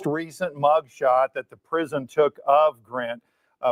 recent mugshot that the prison took of Grant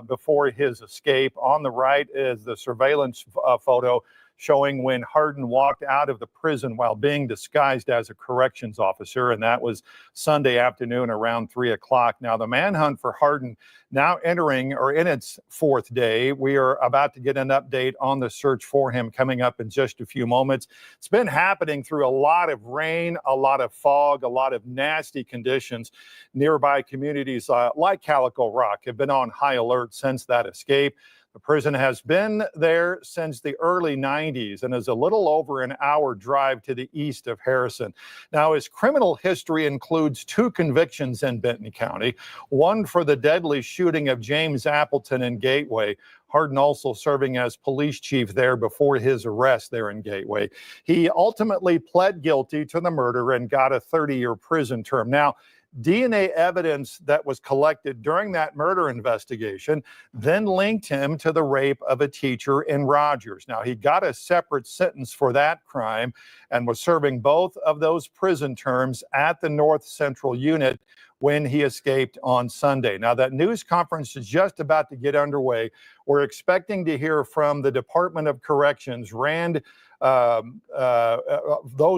before his escape. On the right is the surveillance photo showing when Hardin walked out of the prison while being disguised as a corrections officer, and that was Sunday afternoon around 3 o'clock. Now, the manhunt for Hardin now entering or in its fourth day. We are about to get an update on the search for him coming up in just a few moments. It's been happening through a lot of rain, a lot of fog, a lot of nasty conditions. Nearby communities like Calico Rock have been on high alert since that escape. The prison has been there since the early 90s and is a little over an hour drive to the east of Harrison. Now, his criminal history includes 2 convictions in Benton County, one for the deadly shooting of James Appleton in Gateway. Hardin also serving as police chief there before his arrest there in Gateway. He ultimately pled guilty to the murder and got a 30-year prison term. Now, DNA evidence that was collected during that murder investigation then linked him to the rape of a teacher in Rogers. Now, he got a separate sentence for that crime and was serving both of those prison terms at the North Central Unit when he escaped on Sunday. Now, that news conference is just about to get underway. We're expecting to hear from the Department of Corrections, those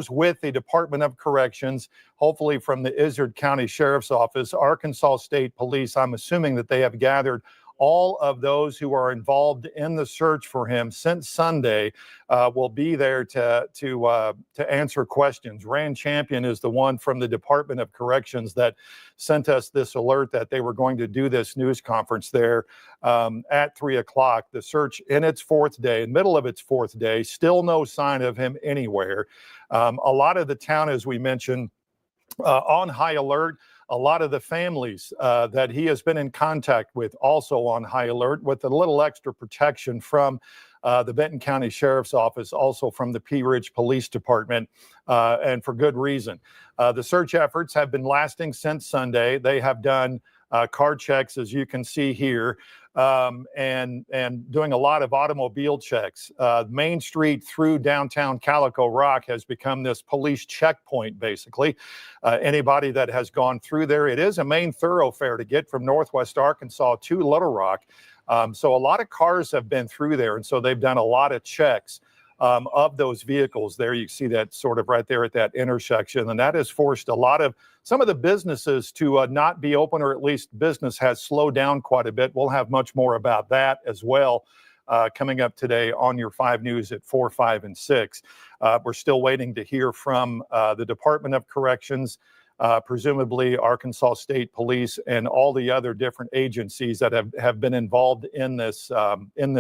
with the Department of Corrections, hopefully from the Izard County Sheriff's Office, Arkansas State Police. I'm assuming that they have gathered all of those who are involved in the search for him since Sunday will be there to answer questions. Rand Champion is the one from the Department of Corrections that sent us this alert that they were going to do this news conference there at 3 o'clock. The search in its fourth day, middle of its fourth day, still no sign of him anywhere. A lot of the town, as we mentioned, on high alert. A lot of the families that he has been in contact with also on high alert, with a little extra protection from the Benton County Sheriff's Office, also from the Pea Ridge Police Department, and for good reason. The search efforts have been lasting since Sunday. They have done car checks, as you can see here, and doing a lot of automobile checks. Main Street through downtown Calico Rock has become this police checkpoint, basically. Anybody that has gone through there, it is a main thoroughfare to get from Northwest Arkansas to Little Rock. So a lot of cars have been through there, and so they've done a lot of checks of those vehicles. There you see that sort of right there at that intersection, and that has forced some of the businesses to not be open, or at least business has slowed down quite a bit. We'll have much more about that as well coming up today on your 5 News at 4, 5, and 6. We're still waiting to hear from the Department of Corrections, presumably Arkansas State Police, and all the other different agencies that have been involved in this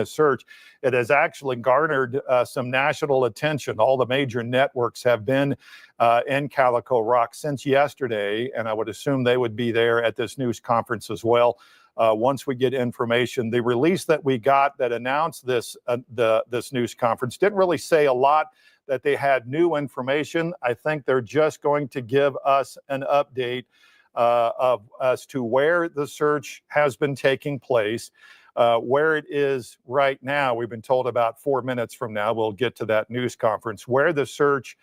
search. It has actually garnered some national attention. All the major networks have been in Calico Rock since yesterday, and I would assume they would be there at this news conference as well. Once we get information, the release that we got that announced this news conference didn't really say a lot that they had new information. I think they're just going to give us an update as to where the search has been taking place, where it is right now. We've been told about 4 minutes from now, we'll get to that news conference, where the search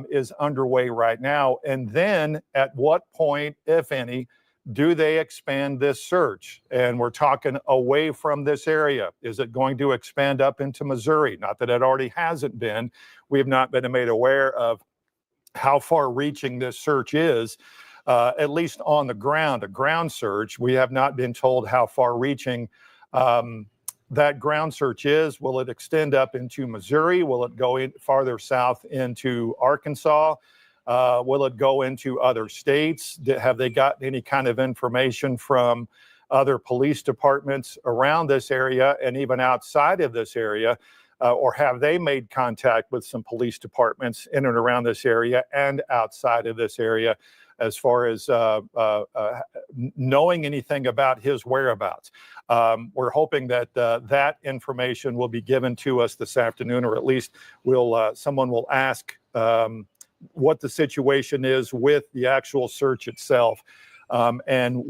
is underway right now. And then at what point, if any, do they expand this search? And we're talking away from this area. Is it going to expand up into Missouri? Not that it already hasn't been. We have not been made aware of how far reaching this search is, at least on the ground, a ground search. We have not been told how far reaching that ground search is. Will it extend up into Missouri? Will it go farther south into Arkansas? Will it go into other states? Have they got any kind of information from other police departments around this area and even outside of this area? Or have they made contact with some police departments in and around this area and outside of this area as far as knowing anything about his whereabouts? We're hoping that that information will be given to us this afternoon, or at least someone will ask what the situation is with the actual search itself. And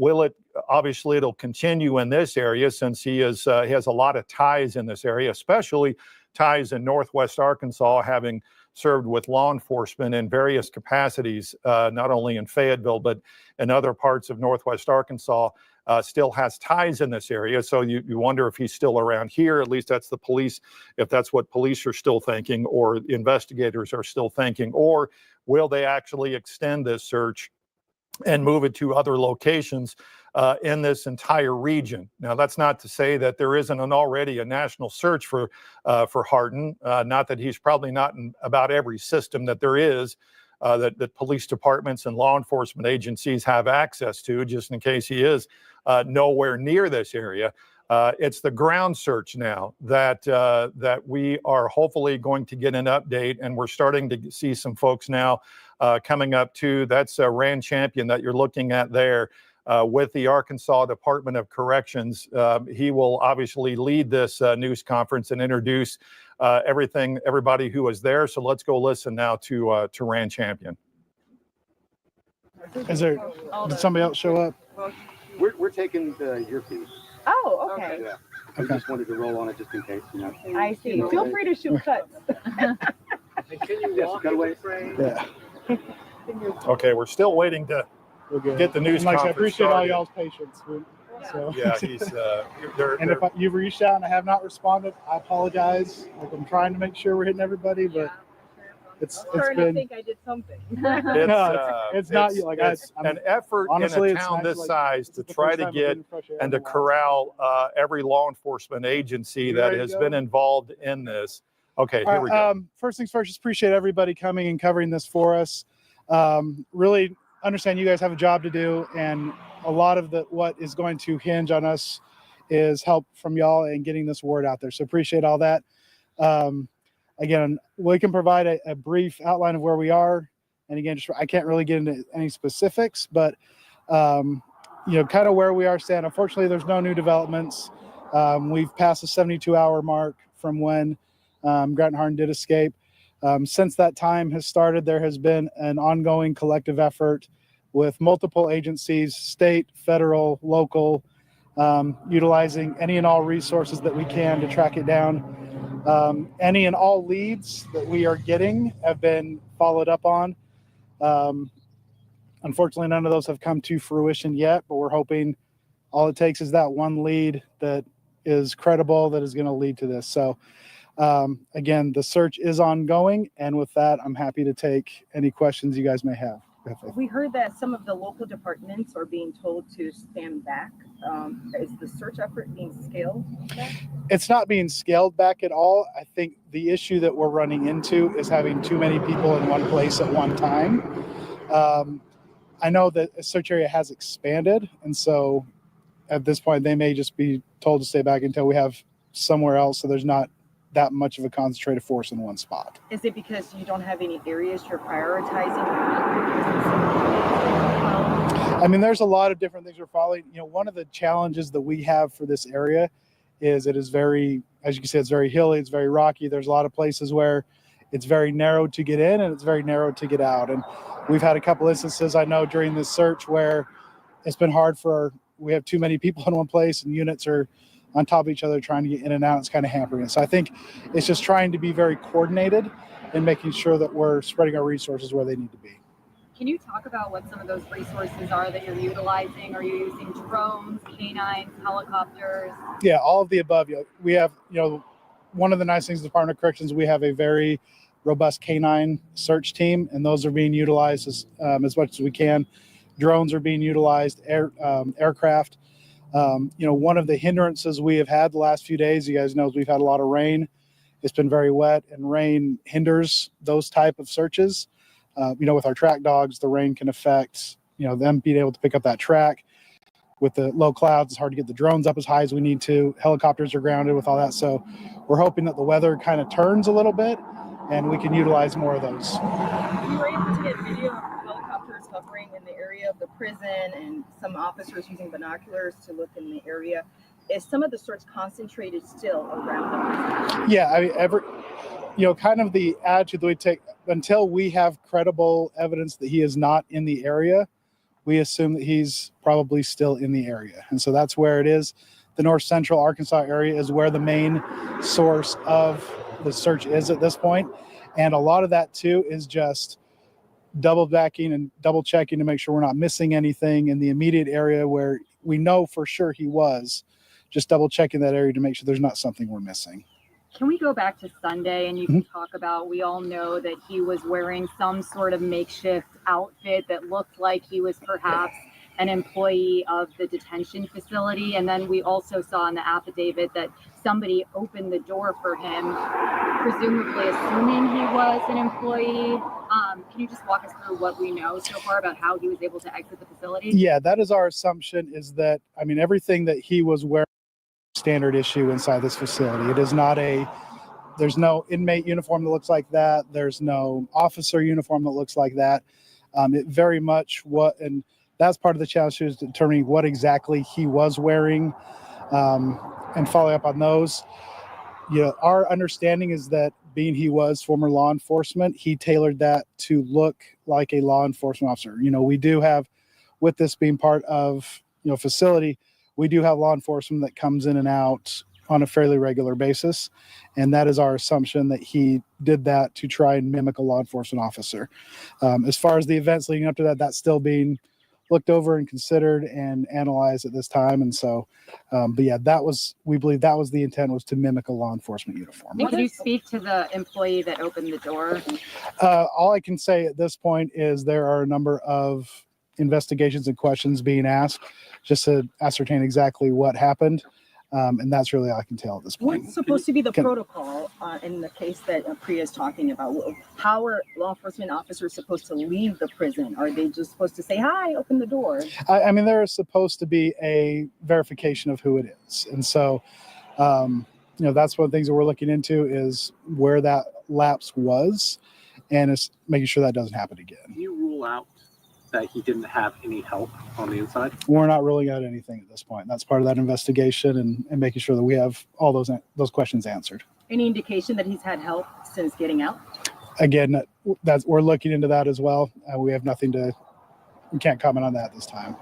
obviously it'll continue in this area, since he has a lot of ties in this area, especially ties in Northwest Arkansas, having served with law enforcement in various capacities, not only in Fayetteville, but in other parts of Northwest Arkansas, still has ties in this area. So you wonder if he's still around here. At least that's the police, if that's what police are still thinking, or investigators are still thinking, or will they actually extend this search and move it to other locations in this entire region. Now, that's not to say that there isn't already a national search for Hardin. Not that he's probably not in about every system that there is, that police departments and law enforcement agencies have access to, just in case he is nowhere near this area. It's the ground search now that we are hopefully going to get an update, and we're starting to see some folks now coming up too. That's Rand Champion that you're looking at there with the Arkansas Department of Corrections. He will obviously lead this news conference and introduce everybody who was there. So let's go listen now to Rand Champion. Did somebody else show up? We're taking your feed. Oh, okay. Yeah. I just wanted to roll on it just in case, you know. I see. Feel free to shoot cuts. And can you walk in the frame? Yeah. Okay, we're still waiting to get the news conference I appreciate started. all y'all's patience. So. Yeah, he's And if you've reached out and I have not responded, I apologize. Like, I'm trying to make sure we're hitting everybody, but it's been. I think I did something. It's not like it's I'm an effort honestly, in a town nice, this size to the try first to time I've get been in fresh air and to in a while. corral every law enforcement agency that There you has go. been involved in this. Okay, All here we right, go. First things first, just appreciate everybody coming and covering this for us. Really understand you guys have a job to do, and a lot of what is going to hinge on us is help from y'all and getting this word out there. So appreciate all that. Again, we can provide a brief outline of where we are. And again, I can't really get into any specifics, but kind of where we are stand. Unfortunately, there's no new developments. We've passed the 72-hour mark from when Grant Hardin did escape. Since that time has started, there has been an ongoing collective effort with multiple agencies, state, federal, local, utilizing any and all resources that we can to track it down. Any and all leads that we are getting have been followed up on. Unfortunately, none of those have come to fruition yet, but we're hoping all it takes is that one lead that is credible that is going to lead to this. So again, the search is ongoing, and with that, I'm happy to take any questions you guys may have. We heard that some of the local departments are being told to stand back. Is the search effort being scaled back? It's not being scaled back at all. I think the issue that we're running into is having too many people in one place at one time. I know that a search area has expanded, and so at this point, they may just be told to stay back until we have somewhere else, so there's not that much of a concentrated force in one spot. Is it because you don't have any areas you're prioritizing? I mean, there's a lot of different things we're following. One of the challenges that we have for this area is it is very, as you can see, it's very hilly, it's very rocky. There's a lot of places where it's very narrow to get in and it's very narrow to get out. And we've had a couple instances, I know, during this search where it's been hard we have too many people in one place and units are on top of each other trying to get in and out. It's kind of hampering it. So I think it's just trying to be very coordinated and making sure that we're spreading our resources where they need to be. Can you talk about what some of those resources are that you're utilizing? Are you using drones, canines, helicopters? Yeah, all of the above. We have, one of the nice things with the Department of Corrections, we have a very robust canine search team, and those are being utilized as much as we can. Drones are being utilized, aircraft. One of the hindrances we have had the last few days, you guys know, we've had a lot of rain. It's been very wet, and rain hinders those type of searches. With our track dogs, the rain can affect, them being able to pick up that track. With the low clouds, it's hard to get the drones up as high as we need to. Helicopters are grounded with all that. So we're hoping that the weather kind of turns a little bit and we can utilize more of those. We were able to get video of helicopters hovering in the area of the prison and some officers using binoculars to look in the area. Is some of the search concentrated still around the prison? Yeah, I mean, kind of the attitude that we take until we have credible evidence that he is not in the area, we assume that he's probably still in the area. And so that's where it is. The north central Arkansas area is where the main source of the search is at this point. And a lot of that too is just double backing and double checking to make sure we're not missing anything in the immediate area where we know for sure he was. Just double checking that area to make sure there's not something we're missing. Can we go back to Sunday and you can talk about, we all know that he was wearing some sort of makeshift outfit that looked like he was perhaps an employee of the detention facility. And then we also saw in the affidavit that somebody opened the door for him, presumably assuming he was an employee. Can you just walk us through what we know so far about how he was able to exit the facility? Yeah, that is our assumption, is that, I mean, everything that he was wearing standard issue inside this facility. It is not there's no inmate uniform that looks like that. There's no officer uniform that looks like that. It very much and that's part of the challenge, is determining what exactly he was wearing, and following up on those. You know, our understanding is that being he was former law enforcement, he tailored that to look like a law enforcement officer. You know, we do have, with this being part of, you know, facility, we do have law enforcement that comes in and out on a fairly regular basis. And that is our assumption, that he did that to try and mimic a law enforcement officer. As far as the events leading up to that, that's still being looked over and considered and analyzed at this time. And so, but yeah, we believe that was the intent, was to mimic a law enforcement uniform. And can you speak to the employee that opened the door? All I can say at this point is there are a number of investigations and questions being asked just to ascertain exactly what happened. And that's really all I can tell at this point. What's supposed to be the protocol in the case that Priya is talking about? How are law enforcement officers supposed to leave the prison? Are they just supposed to say, hi, open the door? I mean, there is supposed to be a verification of who it is. And so, you know, that's one of the things that we're looking into, is where that lapse was, and it's making sure that doesn't happen again. Can you rule out that he didn't have any help on the inside? We're not ruling out anything at this point. That's part of that investigation, and making sure that we have all those questions answered. Any indication that he's had help since getting out? Again, we're looking into that as well. We have we can't comment on that at this time.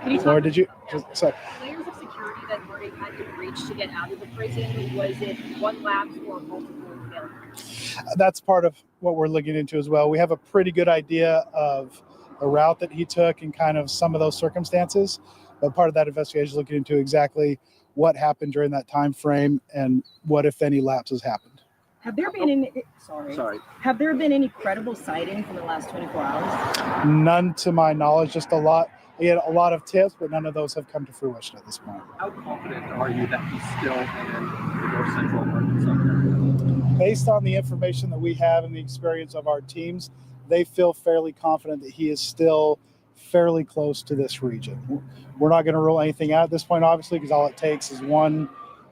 Can you talk Laura, did you? Sorry. layers of security that Hardin had to breach to get out of the prison? Was it one lapse or multiple failures? That's part of what we're looking into as well. We have a pretty good idea of a route that he took and kind of some of those circumstances, but part of that investigation is looking into exactly what happened during that time frame and what, if any, lapses happened. Have there been any? Sorry. Have there been any credible sightings in the last 24 hours? None to my knowledge. Just a lot. We had a lot of tips, but none of those have come to fruition at this point. How confident are you that he's still in the North Central Arkansas area? Based on the information that we have and the experience of our teams, they feel fairly confident that he is still fairly close to this region. We're not going to rule anything out at this point, obviously, because all it takes is one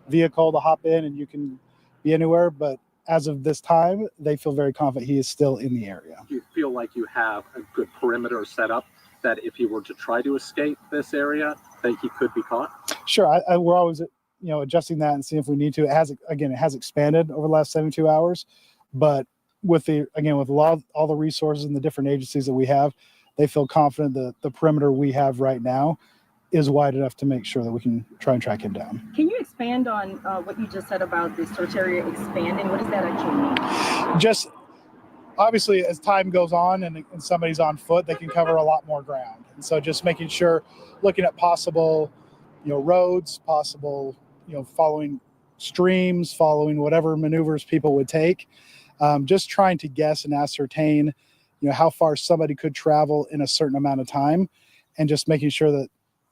vehicle to hop in and you can be anywhere. But as of this time, they feel very confident he is still in the area. Do you feel like you have a good perimeter set up, that if he were to try to escape this area, that he could be caught? Sure. We're always, adjusting that and seeing if we need to. It has expanded over the last 72 hours, but with all the resources and the different agencies that we have, they feel confident that the perimeter we have right now is wide enough to make sure that we can try and track him down. Can you expand on what you just said about the search area expanding? What does that actually mean? Just obviously, as time goes on and somebody's on foot, they can cover a lot more ground. And so just making sure, looking at possible, roads, possible, following streams, following whatever maneuvers people would take, just trying to guess and ascertain, how far somebody could travel in a certain amount of time, and just making sure that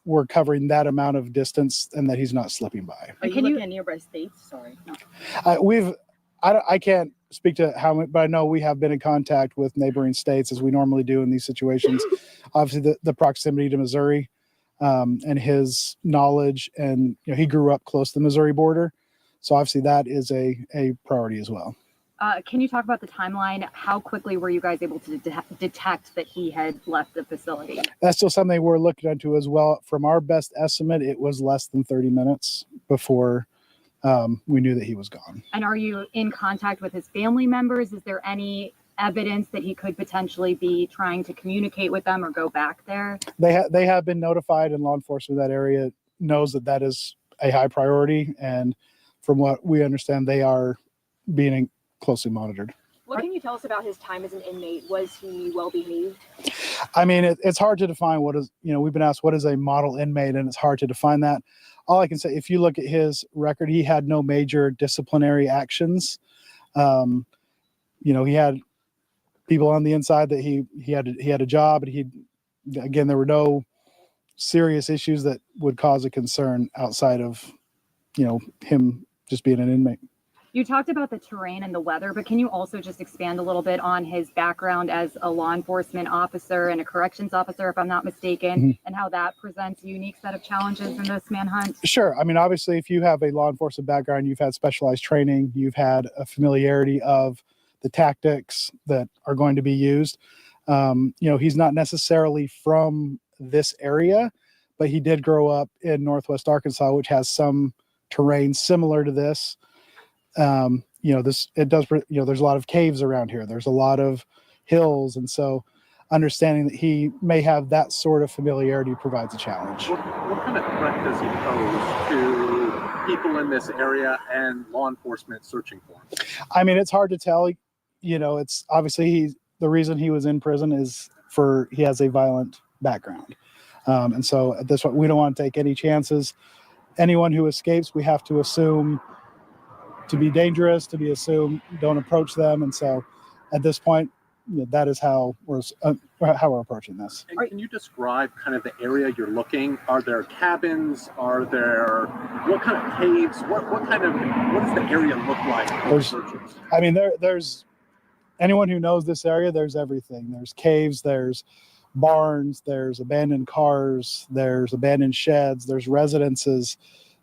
we're covering that amount of distance and that he's not slipping by. Are you looking at nearby states? Sorry. No. I can't speak to how many, but I know we have been in contact with neighboring states, as we normally do in these situations. Obviously, the proximity to Missouri and his knowledge, and he grew up close to the Missouri border, so obviously that is a priority as well. Can you talk about the timeline? How quickly were you guys able to detect that he had left the facility? That's still something we're looking into as well. From our best estimate, it was less than 30 minutes before we knew that he was gone. And are you in contact with his family members? Is there any evidence that he could potentially be trying to communicate with them or go back there? They have been notified, and law enforcement in that area knows that is a high priority. And from what we understand, they are being closely monitored. What can you tell us about his time as an inmate? Was he well behaved? I mean, it's hard to define what is, we've been asked what is a model inmate, and it's hard to define that. All I can say, if you look at his record, he had no major disciplinary actions. He had people on the inside that he had a job, and there were no serious issues that would cause a concern outside of, him just being an inmate. You talked about the terrain and the weather, but can you also just expand a little bit on his background as a law enforcement officer and a corrections officer, if I'm not mistaken, and how that presents a unique set of challenges in this manhunt? Sure. I mean, obviously, if you have a law enforcement background, you've had specialized training, you've had a familiarity of the tactics that are going to be used. He's not necessarily from this area, but he did grow up in Northwest Arkansas, which has some terrain similar to this. There's a lot of caves around here. There's a lot of hills. And so understanding that he may have that sort of familiarity provides a challenge. What kind of threat does he pose to people in this area and law enforcement searching for him? I mean, it's hard to tell. It's obviously the reason he was in prison is he has a violent background. And so at this point, we don't want to take any chances. Anyone who escapes, we have to assume to be dangerous, to be assumed, don't approach them. And so at this point, that is how we're approaching this. And can you describe kind of the area you're looking? Are there cabins? What kind of caves? What does the area look like? There's anyone who knows this area, there's everything. There's caves, there's barns, there's abandoned cars, there's abandoned sheds, there's residences.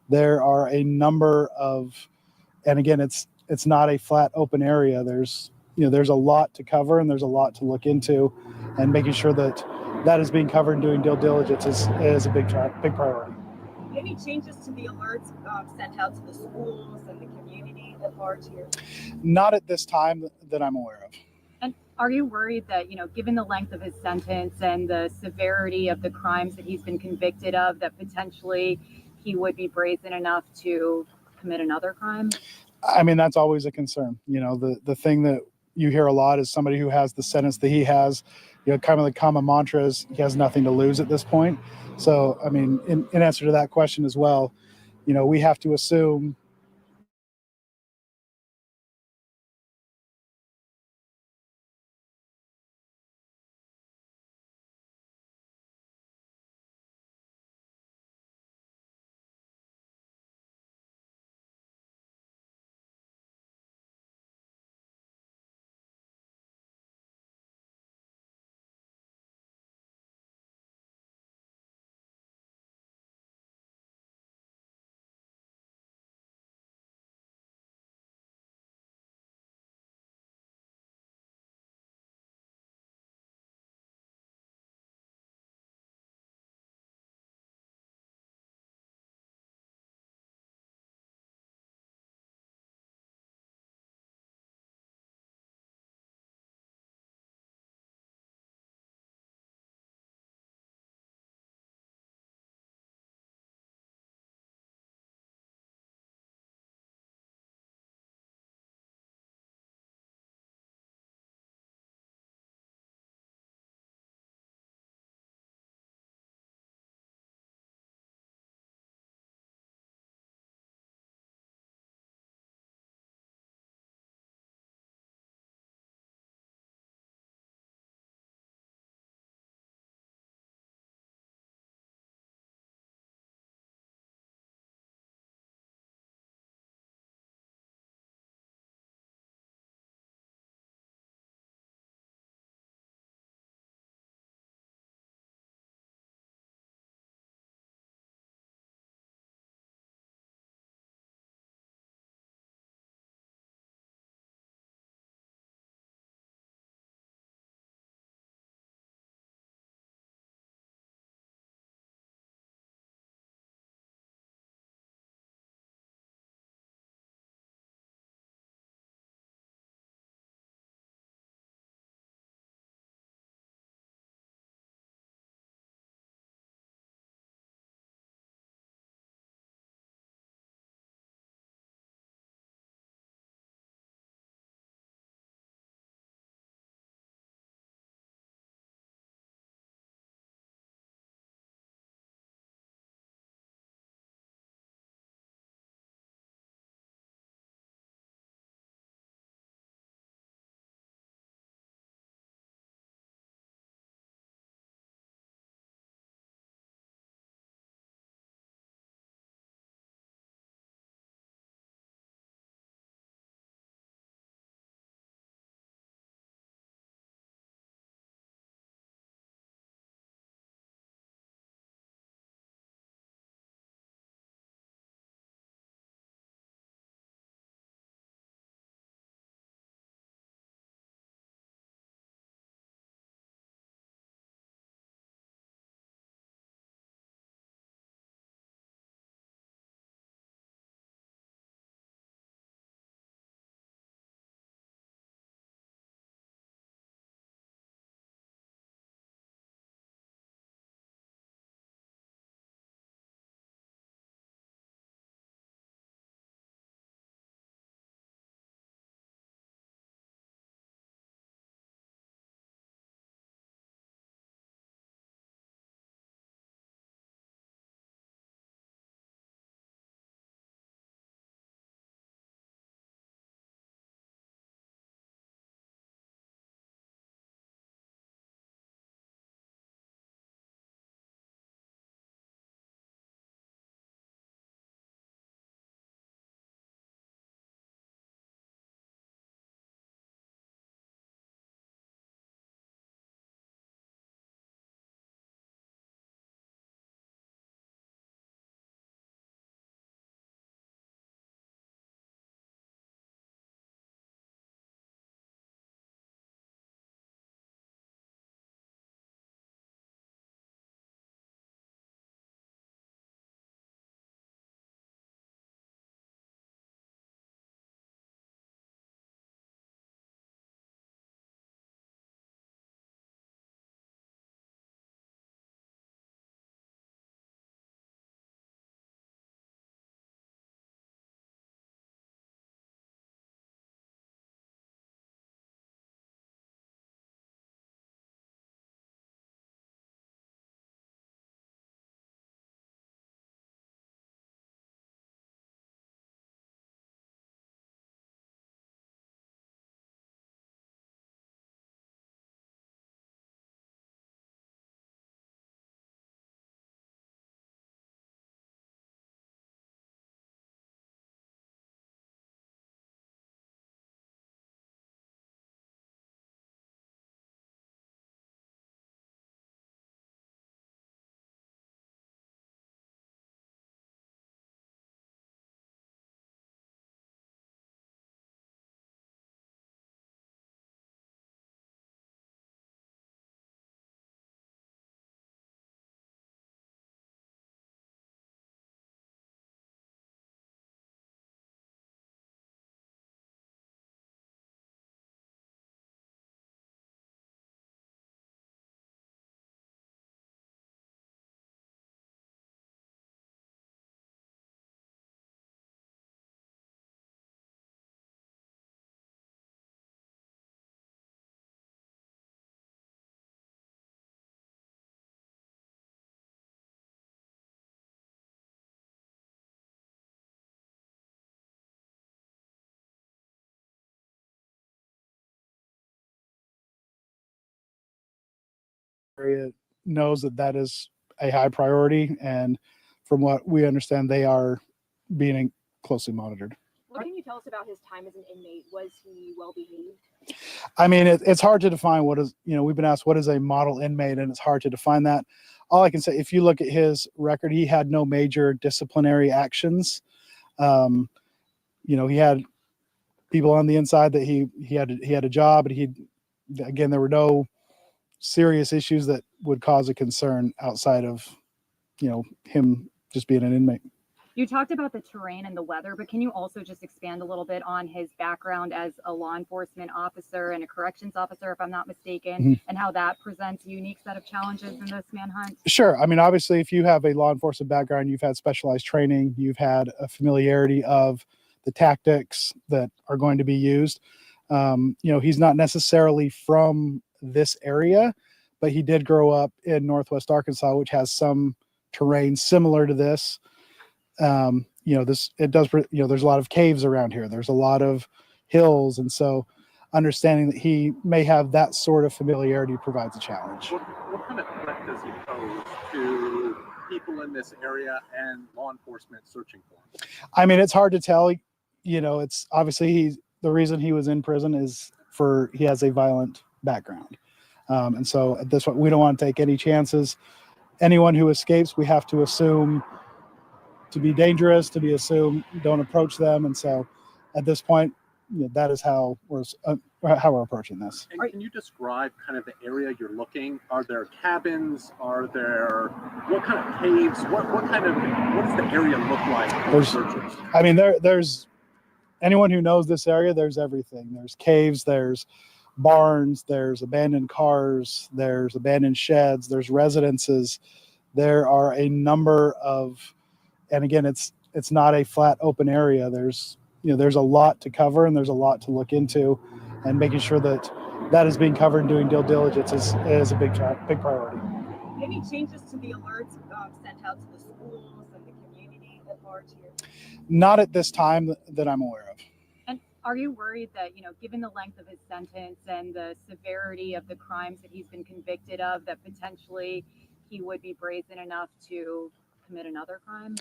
There are a number of, and again, it's not a flat open area. There's a lot to cover, and there's a lot to look into, and making sure that is being covered and doing due diligence is a big priority. Any changes to the alerts sent out to the schools and the community at large here? Not at this time that I'm aware of. And are you worried that, given the length of his sentence and the severity of the crimes that he's been convicted of, that potentially he would be brazen enough to commit another crime? I mean, that's always a concern. The thing that you hear a lot is somebody who has the sentence that he has, kind of the common mantra is he has nothing to lose at this point. So, I mean, in answer to that question as well, we have to assume area knows that that is a high priority, and from what we understand, they are being closely monitored. What can you tell us about his time as an inmate? Was he well behaved? I mean, it's hard to define what is, we've been asked what is a model inmate, and it's hard to define that. All I can say, if you look at his record, he had no major disciplinary actions. He had people on the inside that he had a job, and there were no serious issues that would cause a concern outside of, him just being an inmate. You talked about the terrain and the weather, but can you also just expand a little bit on his background as a law enforcement officer and a corrections officer, if I'm not mistaken, and how that presents a unique set of challenges in this manhunt? Sure. I mean, obviously, if you have a law enforcement background, you've had specialized training, you've had a familiarity of the tactics that are going to be used. He's not necessarily from this area, but he did grow up in Northwest Arkansas, which has some terrain similar to this. There's a lot of caves around here. There's a lot of hills. And so understanding that he may have that sort of familiarity provides a challenge. What kind of threat does he pose to people in this area and law enforcement searching for him? I mean, it's hard to tell. It's obviously the reason he was in prison is he has a violent background. And so at this point, we don't want to take any chances. Anyone who escapes, we have to assume to be dangerous, to be assumed, don't approach them. And so at this point, that is how we're approaching this. And can you describe kind of the area you're looking? Are there cabins? What kind of caves? What does the area look like for searchers? I mean, there's anyone who knows this area, there's everything. There's caves, there's barns, there's abandoned cars, there's abandoned sheds, there's residences. There are a number of, and again, it's not a flat open area. There's a lot to cover, and there's a lot to look into, and making sure that is being covered and doing due diligence is a big priority. Any changes to the alerts sent out to the schools and the community at large here? Not at this time that I'm aware of. And are you worried that, given the length of his sentence and the severity of the crimes that he's been convicted of, that potentially he would be brazen enough to commit another crime?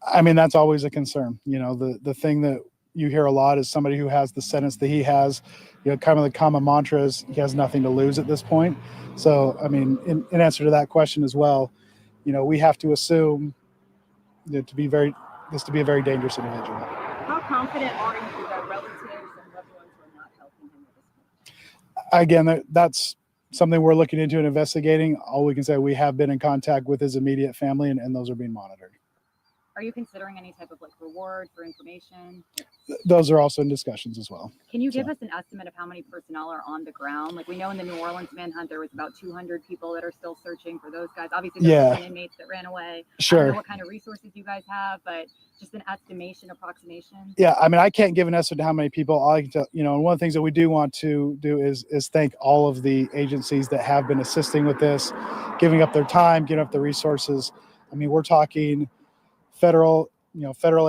I mean, that's always a concern. The thing that you hear a lot is somebody who has the sentence that he has, kind of the common mantra is he has nothing to lose at this point. So, I mean, in answer to that question as well, we have to assume this to be a very dangerous individual. How confident are you that relatives and loved ones are not helping him at this point? Again, that's something we're looking into and investigating. All we can say, we have been in contact with his immediate family, and those are being monitored. Are you considering any type of reward for information? Those are also in discussions as well. Can you give us an estimate of how many personnel are on the ground? Like, we know in the New Orleans manhunt, there was about 200 people that are still searching for those guys. Obviously, there's some inmates that ran away. Sure. I don't know what kind of resources you guys have, but just an approximation. Yeah, I mean, I can't give an estimate to how many people. All I can tell, and one of the things that we do want to do is thank all of the agencies that have been assisting with this, giving up their time, giving up their resources. I mean, we're talking federal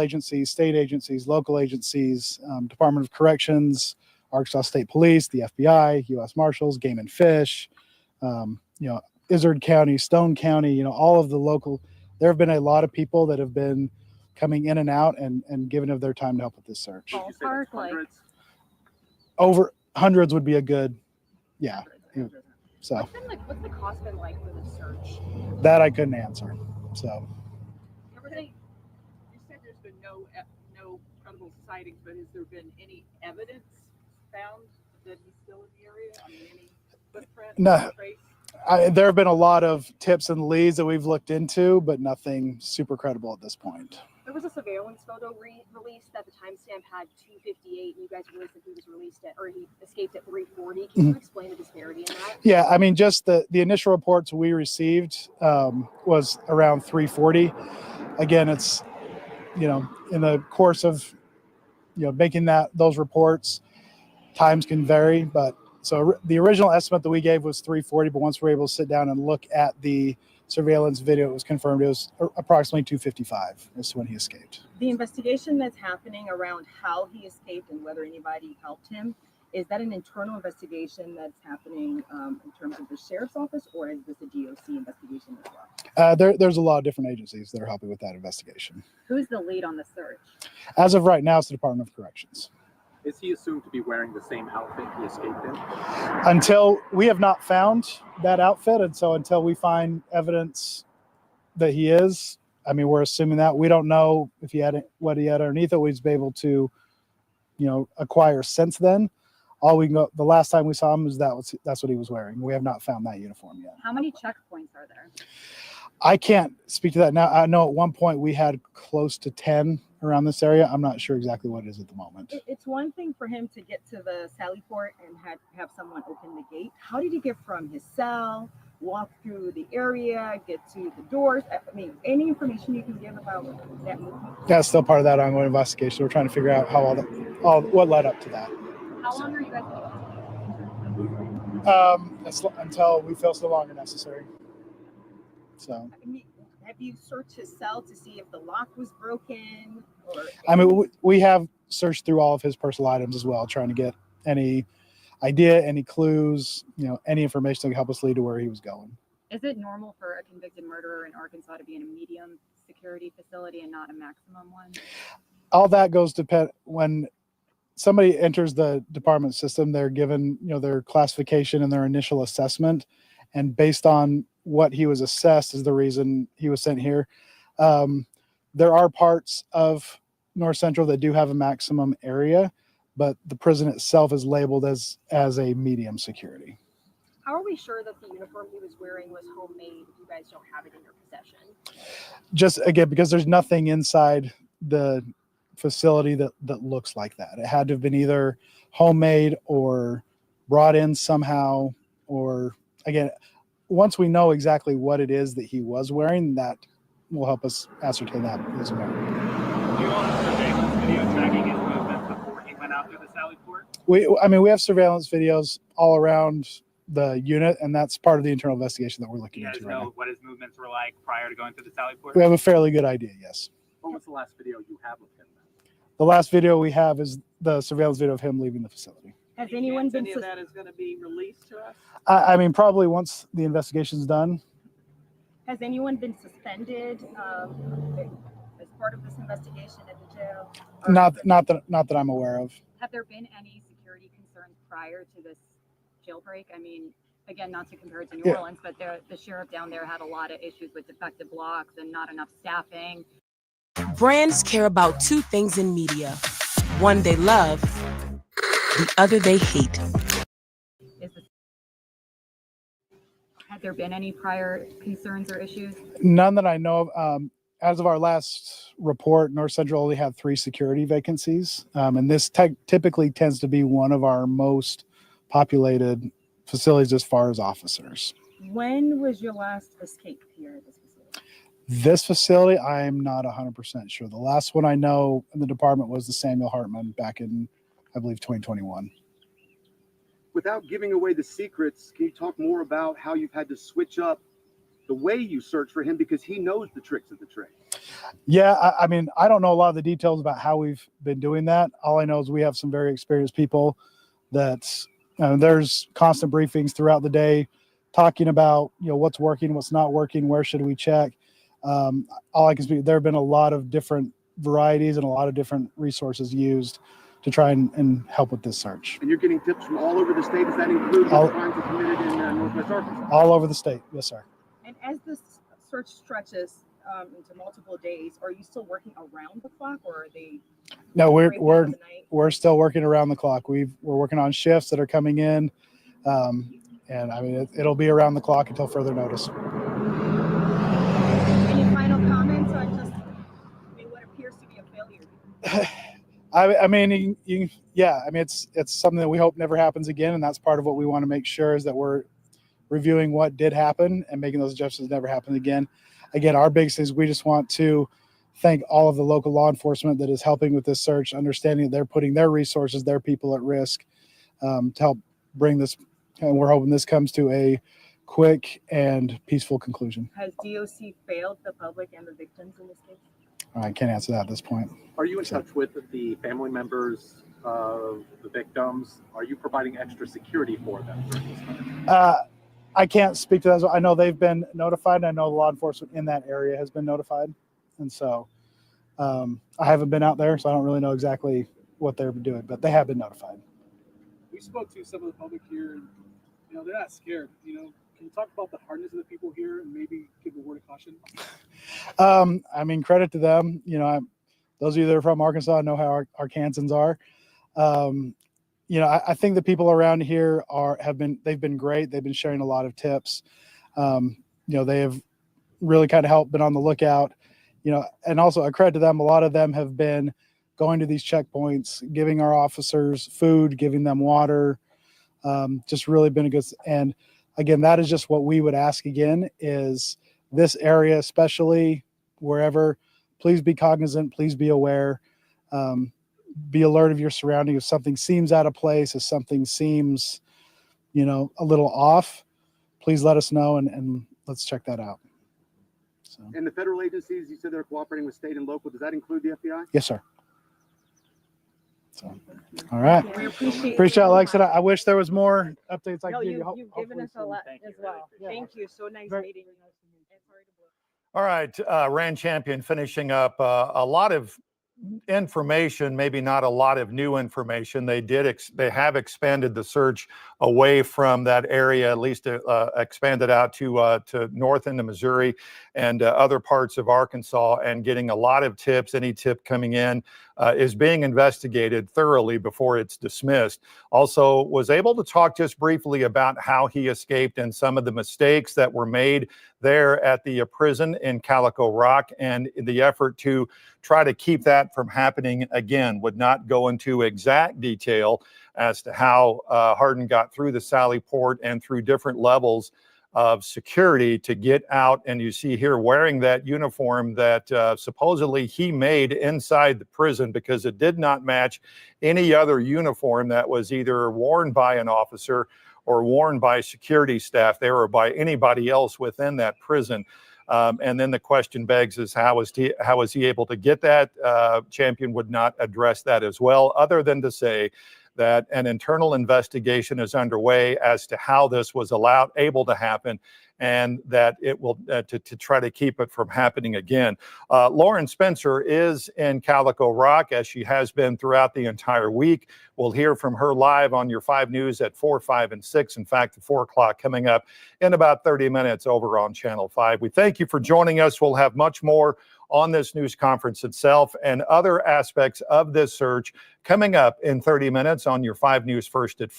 agencies, state agencies, local agencies, Department of Corrections, Arkansas State Police, the FBI, U.S. Marshals, Game and Fish, Izard County, Stone County, all of the local. There have been a lot of people that have been coming in and out and giving of their time to help with this search. Ballpark, like over hundreds would be a good, yeah. So What's the cost been like for the search? that I couldn't answer. So. You said there's been no credible sightings, but has there been any evidence found that he's still in the area? I mean, any footprint? No. Trace? There have been a lot of tips and leads that we've looked into, but nothing super credible at this point. There was a surveillance photo released that the timestamp had 2:58, and you guys released that he escaped at 3:40. Can you explain the disparity in that? Yeah, I mean, just the initial reports we received was around 3:40. Again, it's, in the course of, making those reports, times can vary, but so the original estimate that we gave was 3:40, but once we were able to sit down and look at the surveillance video, it was confirmed it was approximately 2:55 as to when he escaped. The investigation that's happening around how he escaped and whether anybody helped him, Is that an internal investigation that's happening in terms of the sheriff's office, or is this a DOC investigation as well? There's a lot of different agencies that are helping with that investigation. Who's the lead on the search? As of right now, it's the Department of Corrections. Is he assumed to be wearing the same outfit he escaped in? Until we have not found that outfit, and so until we find evidence that he is, I mean, we're assuming that. We don't know if he had what he had underneath it. We've been able to, acquire since then. All we know, the last time we saw him, that's what he was wearing. We have not found that uniform yet. How many checkpoints are there? I can't speak to that now. I know at one point we had close to 10 around this area. I'm not sure exactly what it is at the moment. It's one thing for him to get to the Sally Port and have someone open the gate. How did he get from his cell, walk through the area, get to the doors? I mean, any information you can give about that movement? That's still part of that ongoing investigation. We're trying to figure out how what led up to that. How long are you guys Until we feel it's no longer necessary. So, I mean, have you searched his cell to see if the lock was broken? Or I mean, we have searched through all of his personal items as well, trying to get any idea, any clues, any information that can help us lead to where he was going. Is it normal for a convicted murderer in Arkansas to be in a medium security facility and not a maximum one? All that goes to when somebody enters the department system, they're given, their classification and their initial assessment. And based on what he was assessed is the reason he was sent here. There are parts of North Central that do have a maximum area, but the prison itself is labeled as a medium security. How are we sure that the uniform he was wearing was homemade if you guys don't have it in your possession? Just again, because there's nothing inside the facility that looks like that. It had to have been either homemade or brought in somehow, or again, once we know exactly what it is that he was wearing, that will help us ascertain that as well. Do you all have surveillance video tracking his movements before he went out through the Sally Port? We have surveillance videos all around the unit, and that's part of the internal investigation that we're looking You guys into right know now. what his movements were like prior to going through the Sally Port? We have a fairly good idea, yes. What was the last video you have of him? The last video we have is the surveillance video of him leaving the facility. Has Any anyone chance been any of that is going to be released to us? I mean, probably once the investigation's done. Has anyone been suspended as part of this investigation at the jail? Or- Not that I'm aware of. Have there been any security concerns prior to this jailbreak? I mean, again, not to compare it to New Yeah. Orleans, but the sheriff down there had a lot of issues with defective blocks and not enough staffing. Brands care about two things in media. One they love, the other they hate. Had there been any prior concerns or issues? None that I know of. As of our last report, North Central only had 3 security vacancies. And this typically tends to be one of our most populated facilities as far as officers. When was your last escape here at this facility? This facility, I'm not 100% sure. The last one I know in the department was the Samuel Hartman back in, I believe, 2021. Without giving away the secrets, can you talk more about how you've had to switch up the way you search for him because he knows the tricks of the trade? Yeah, I mean, I don't know a lot of the details about how we've been doing that. All I know is we have some very experienced people that there's constant briefings throughout the day talking about, what's working, what's not working, where should we check. All I can speak, there have been a lot of different varieties and a lot of different resources used to try and help with this search. And you're getting tips from all over the state. Does that include what crimes are committed in Northwest Arkansas? All over the state, yes, sir. And as this search stretches into multiple days, are you still working around the clock, or are they? No, breaking up we're the night? we're still working around the clock. We're working on shifts that are coming in, and I mean it'll be around the clock until further notice. Any final comments on just what appears to be a failure? I mean, yeah. I mean, it's something that we hope never happens again, and that's part of what we want to make sure is that we're reviewing what did happen and making those adjustments never happen again. Again, our biggest thing is we just want to thank all of the local law enforcement that is helping with this search, understanding that they're putting their resources, their people at risk to help bring this. And we're hoping this comes to a quick and peaceful conclusion. Has DOC failed the public and the victims in this case? I can't answer that at this point. Are you in touch with the family members of the victims? Are you providing extra security for them during this time? I can't speak to that. I know they've been notified, and I know the law enforcement in that area has been notified. And so I haven't been out there, so I don't really know exactly what they're doing, but they have been notified. We spoke to some of the public here, and they're not scared. Can you talk about the hardness of the people here and maybe give a word of caution? I mean, credit to them. Those of you that are from Arkansas know how Arkansans are. I think the people around here they've been great. They've been sharing a lot of tips. They have really kind of helped, been on the lookout, and also a credit to them. A lot of them have been going to these checkpoints, giving our officers food, giving them water, just really been a good. And again, that is just what we would ask again is this area, especially wherever, please be cognizant, please be aware. Be alert of your surroundings. If something seems out of place, if something seems, a little off, please let us know and let's check that out. So. And the federal agencies, you said they're cooperating with state and local. Does that include the FBI? Yes, sir. So, all right. We appreciate it, Alex. And I wish there was more updates I No, could give you. you've given us a lot as well. Thank you. So nice meeting you. All right, Rand Champion finishing up a lot of information, maybe not a lot of new information. They have expanded the search away from that area, at least expanded out to north into Missouri and other parts of Arkansas, and getting a lot of tips. Any tip coming in is being investigated thoroughly before it's dismissed. Also was able to talk just briefly about how he escaped and some of the mistakes that were made there at the prison in Calico Rock, and the effort to try to keep that from happening again. Would not go into exact detail as to how Hardin got through the Sally Port and through different levels of security to get out. And you see here wearing that uniform that supposedly he made inside the prison, because it did not match any other uniform that was either worn by an officer or worn by security staff there or by anybody else within that prison. And then the question begs is how was he able to get that? Champion would not address that as well, other than to say that an internal investigation is underway as to how this was able to happen, and that it will to try to keep it from happening again. Lauren Spencer is in Calico Rock, as she has been throughout the entire week. We'll hear from her live on your 5 News at 4, 5, and 6. In fact, at 4 o'clock coming up in about 30 minutes over on Channel 5. We thank you for joining us. We'll have much more on this news conference itself and other aspects of this search coming up in 30 minutes on your 5 News First at 4.